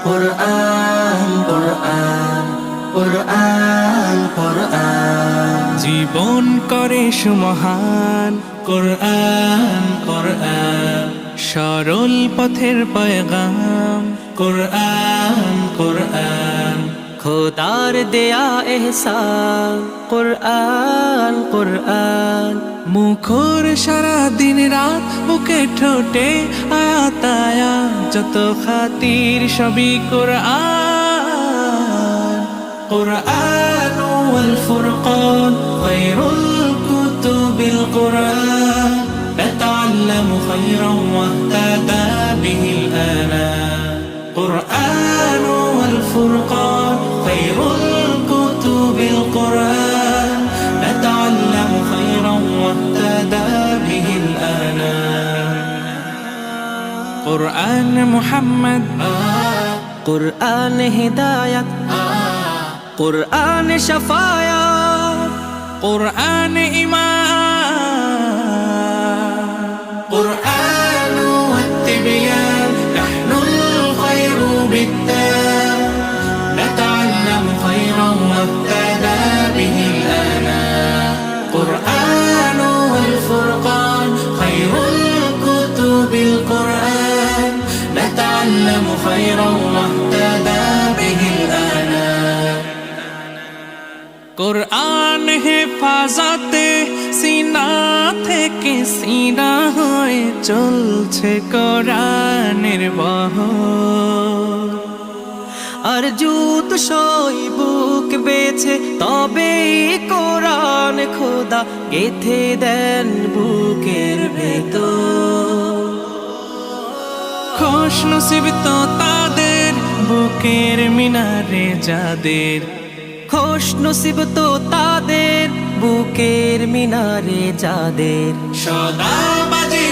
কুরআন কুরআন কুরআন কুরআন জীবন করে সুমহান কুরআন কুরআন সরল পথের পয়গাম কুরআন কুরআন খোদার দেয়া এহসান কুরআন কুরআন মুখর সারা দিন রাত বুকে ঠোঁটে আয়াত আয়াত যত খাতির সবই কোরআন قرآن والفرقان خير الكتب القرآن نتعلم خيرا واهتدى به الآنام قرآن والفرقان خير الكتب القرآن نتعلم خيرا واهتدى به الآنام قرآن محمد কুরআন হিদায়াত কুরআন শাফায়াত قرآن إيمان قرآن والتبيان نحن الخير بالتام نتعلم خيرا واهتدى به الآنام قرآن والفرقان خير الكتب القرآن نتعلم خيرا واهتدى به الآنام কোরআন হেফাজতে সিনা থেকে সিনা হয়ে চলছে কোরআনের বহর আর জুত সই বুক বেছে তবে কোরআন খোদা গেথে দেন বুকের ভেতর খুশ নসিব তো তাদের বুকের মিনারে যাদের খুশ নসিব তো তাদের বুকের মিনারে যাদের সদা বাজে